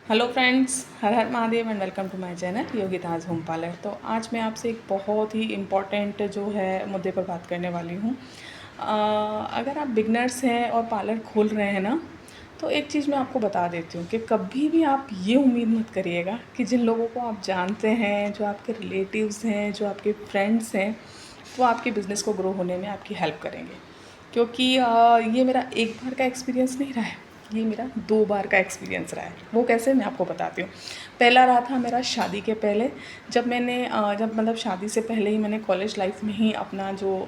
Hello friends, Har Har Mahadev and welcome to my channel Yogita's home parlour. तो आज मैं आपसे एक बहुत ही इम्पॉर्टेंट जो है मुद्दे पर बात करने वाली हूँ। अगर आप बिगनर्स हैं और पार्लर खोल रहे हैं ना, तो एक चीज़ मैं आपको बता देती हूँ कि कभी भी आप ये उम्मीद मत करिएगा कि जिन लोगों को आप जानते हैं, जो आपके रिलेटिव्स हैं, जो आपके फ्रेंड्स हैं, वो आपके बिज़नेस को ग्रो होने में आपकी हेल्प करेंगे। क्योंकि ये मेरा एक बार का एक्सपीरियंस नहीं रहा है, ये मेरा 2 बार का एक्सपीरियंस रहा है। वो कैसे, मैं आपको बताती हूँ। पहला रहा था मेरा शादी के पहले, जब मैंने जब मतलब शादी से पहले ही मैंने कॉलेज लाइफ में ही अपना जो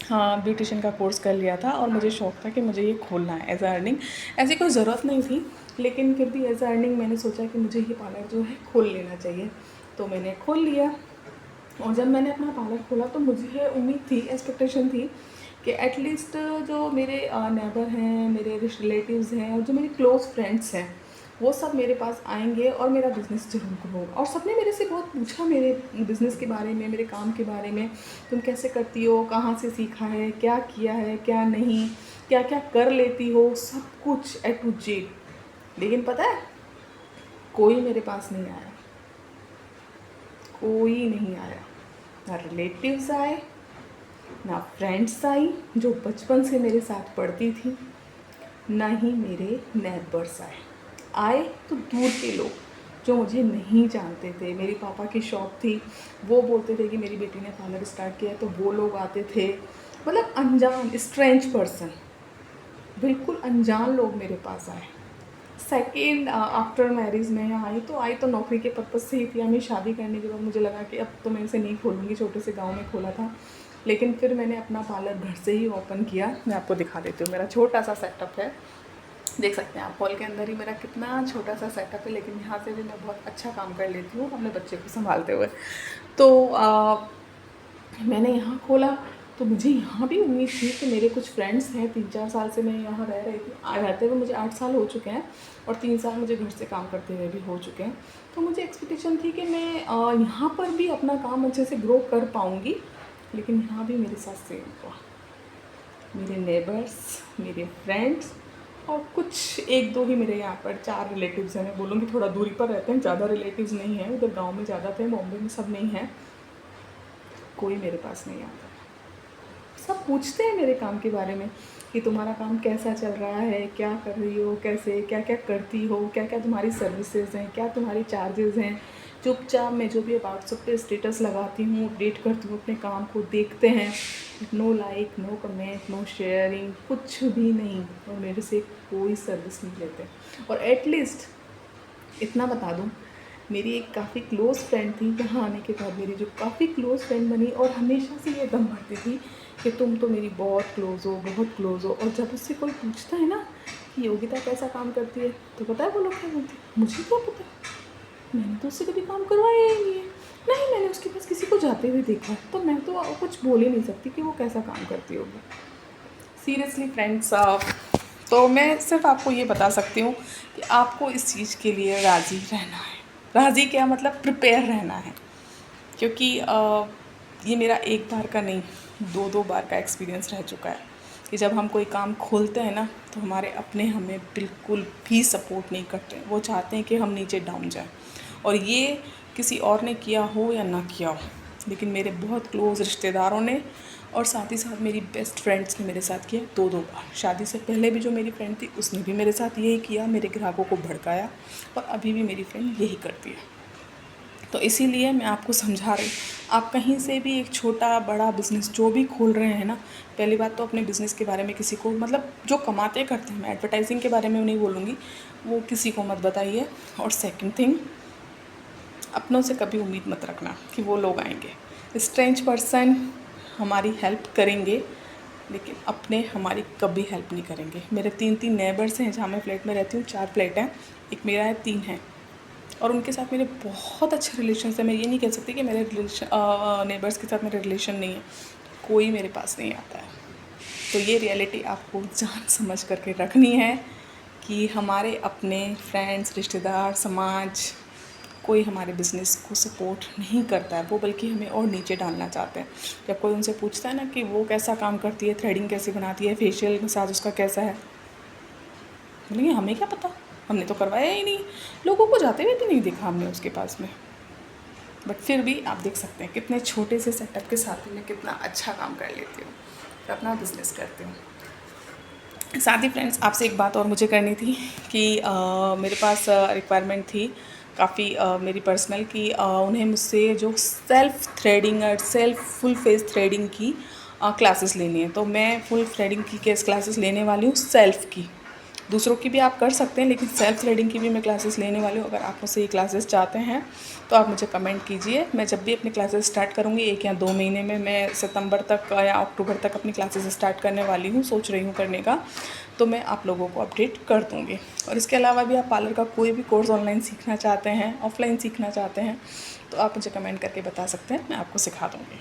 हाँ ब्यूटिशियन का कोर्स कर लिया था और मुझे शौक़ था कि मुझे ये खोलना है एज़ अ अर्निंग। ऐसी कोई ज़रूरत नहीं थी, लेकिन फिर भी एज़ अ अर्निंग मैंने सोचा कि मुझे ये पार्लर जो है खोल लेना चाहिए। तो मैंने खोल लिया और जब मैंने अपना पार्लर खोला तो मुझे उम्मीद थी, एक्सपेक्टेशन थी कि एटलीस्ट जो मेरे नेबर हैं, मेरे रिलेटिव्स हैं और जो मेरे क्लोज़ फ्रेंड्स हैं, वो सब मेरे पास आएंगे और मेरा बिज़नेस ज़रूर ग्रो होगा। और सबने मेरे से बहुत पूछा मेरे बिज़नेस के बारे में, मेरे काम के बारे में, तुम कैसे करती हो, कहाँ से सीखा है, क्या किया है, क्या नहीं, क्या क्या कर लेती हो, सब कुछ ए टू जेड। लेकिन पता है, कोई मेरे पास नहीं आया, कोई नहीं आया। ना रिलेटिव्स आए, ना फ्रेंड्स आई जो बचपन से मेरे साथ पढ़ती थी, ना ही मेरे नेबर्स आए। आए तो दूर के लोग जो मुझे नहीं जानते थे। मेरे पापा की शॉप थी, वो बोलते थे कि मेरी बेटी ने पार्लर स्टार्ट किया है, तो वो लोग आते थे। मतलब अनजान, स्ट्रेंज पर्सन, बिल्कुल अनजान लोग मेरे पास आए। सेकेंड, आफ्टर मैरिज में आई तो नौकरी के पर्पज़ से ही थी। हमें शादी करने के बाद मुझे लगा कि अब तो मैं इसे नहीं खोलूँगी। छोटे से गांव में खोला था, लेकिन फिर मैंने अपना पार्लर घर से ही ओपन किया। मैं आपको दिखा देती हूँ, मेरा छोटा सा सेटअप है। देख सकते हैं आप, हॉल के अंदर ही मेरा कितना छोटा सा सेटअप है, लेकिन यहाँ से भी मैं बहुत अच्छा काम कर लेती हूँ अपने बच्चे को संभालते हुए। तो मैंने यहाँ खोला तो मुझे यहाँ भी उम्मीद थी कि मेरे कुछ फ्रेंड्स हैं, 3-4 साल से मैं यहाँ रह रही थी। रहते हुए मुझे 8 साल हो चुके हैं और 3 साल मुझे घर से काम करते हुए भी हो चुके हैं। तो मुझे एक्सपेक्टेशन थी कि मैं यहाँ पर भी अपना काम अच्छे से ग्रो कर पाऊँगी। लेकिन यहाँ भी मेरे साथ सेम हुआ। मेरे नेबर्स, मेरे फ्रेंड्स और कुछ 1-2 ही मेरे यहाँ पर 4 रिलेटिव्स हैं। मैं बोलूँगी थोड़ा दूरी पर रहते हैं, ज़्यादा रिलेटिव्स नहीं हैं। उधर गाँव में ज़्यादा थे, बॉम्बे में सब नहीं हैं। कोई मेरे पास नहीं आता। सब पूछते हैं मेरे काम के बारे में कि तुम्हारा काम कैसा चल रहा है, क्या कर रही हो, कैसे, क्या क्या करती हो, क्या क्या तुम्हारी सर्विसेज हैं, क्या तुम्हारी चार्जेस हैं। चुपचाप मैं जो भी व्हाट्सएप पे स्टेटस लगाती हूँ, अपडेट करती हूँ, अपने काम को देखते हैं। No like, no comment, no sharing, कुछ भी नहीं। और मेरे से कोई सर्विस नहीं लेते। और एटलीस्ट इतना बता दूँ, मेरी एक काफ़ी क्लोज़ फ्रेंड थी, यहाँ आने के बाद मेरी जो काफ़ी क्लोज़ फ्रेंड बनी और हमेशा से ये दम भरती थी कि तुम तो मेरी बहुत क्लोज़ हो, बहुत क्लोज़ हो। और जब उससे कोई पूछता है ना कि योगिता कैसा काम करती है, तो पता है वो लोग क्या बोलते हैं, मुझे क्या पता, मैंने तो उससे कभी काम करवाया ही नहीं है। नहीं, मैंने उसके पास किसी को जाते हुए देखा है, तो मैं तो कुछ बोल ही नहीं सकती कि वो कैसा काम करती होगी। सीरियसली फ्रेंड्स, तो मैं सिर्फ आपको ये बता सकती हूँ कि आपको इस चीज़ के लिए राज़ी रहना है। राज़ी क्या मतलब, प्रिपेयर रहना है। क्योंकि ये मेरा एक बार का नहीं, 2-2 बार का एक्सपीरियंस रह चुका है कि जब हम कोई काम खोलते हैं ना, तो हमारे अपने हमें बिल्कुल भी सपोर्ट नहीं करते। वो चाहते हैं कि हम नीचे डाउन जाएं। और ये किसी और ने किया हो या ना किया हो, लेकिन मेरे बहुत क्लोज़ रिश्तेदारों ने और साथ ही साथ मेरी बेस्ट फ्रेंड्स ने मेरे साथ किया 2-2 बार। शादी से पहले भी जो मेरी फ्रेंड थी, उसने भी मेरे साथ यही किया, मेरे ग्राहकों को भड़काया। और अभी भी मेरी फ्रेंड यही करती है। तो इसीलिए मैं आपको समझा रही हूँ, आप कहीं से भी एक छोटा बड़ा बिज़नेस जो भी खोल रहे हैं ना, पहली बात तो अपने बिज़नेस के बारे में किसी को, मतलब जो कमाते करते हैं, मैं एडवर्टाइजिंग के बारे में नहीं बोलूँगी, वो किसी को मत बताइए। और सेकंड थिंग, अपनों से कभी उम्मीद मत रखना कि वो लोग आएंगे। स्ट्रेंज पर्सन हमारी हेल्प करेंगे, लेकिन अपने हमारी कभी हेल्प नहीं करेंगे। मेरे 3-3 नेबर्स हैं जहाँ मैं फ्लैट में रहती हूँ। 4 फ्लैट हैं, एक मेरा है, 3 हैं। और उनके साथ मेरे बहुत अच्छे रिलेशन है। मैं ये नहीं कह सकती कि मेरे नेबर्स के साथ मेरे रिलेशन नहीं है। कोई मेरे पास नहीं आता है। तो ये रियलिटी आपको जान समझ करके रखनी है कि हमारे अपने फ्रेंड्स, रिश्तेदार, समाज, कोई हमारे बिज़नेस को सपोर्ट नहीं करता है। वो बल्कि हमें और नीचे डालना चाहते हैं। जब कोई उनसे पूछता है ना कि वो कैसा काम करती है, थ्रेडिंग कैसे बनाती है, फेशियल मसाज उसका कैसा है, बोलेंगे हमें क्या पता, हमने तो करवाया ही नहीं, लोगों को जाते हुए भी नहीं देखा हमने उसके पास में। बट फिर भी आप देख सकते हैं कितने छोटे से सेटअप के साथ मैं कितना अच्छा काम कर लेती हूँ, फिर अपना बिज़नेस करती हूँ। साथ ही फ्रेंड्स, आपसे एक बात और मुझे करनी थी कि मेरे पास रिक्वायरमेंट थी काफ़ी मेरी पर्सनल की उन्हें मुझसे जो सेल्फ़ थ्रेडिंग और सेल्फ़ फुल फेस थ्रेडिंग की क्लासेस लेनी है। तो मैं फुल थ्रेडिंग की क्लासेस लेने वाली हूँ, सेल्फ़ की। दूसरों की भी आप कर सकते हैं, लेकिन सेल्फ़ थ्रेडिंग की भी मैं क्लासेस लेने वाली हूँ। अगर आप मुझसे ये क्लासेस चाहते हैं तो आप मुझे कमेंट कीजिए। मैं जब भी अपनी क्लासेस स्टार्ट करूँगी 1 या 2 महीने में, मैं सितंबर तक या अक्टूबर तक अपनी क्लासेस स्टार्ट करने वाली हूँ, सोच रही हूँ करने का। तो मैं आप लोगों को अपडेट कर दूँगी। और इसके अलावा भी आप पार्लर का कोई भी कोर्स ऑनलाइन सीखना चाहते हैं, ऑफ़लाइन सीखना चाहते हैं, तो आप मुझे कमेंट करके बता सकते हैं, मैं आपको सिखा दूँगी।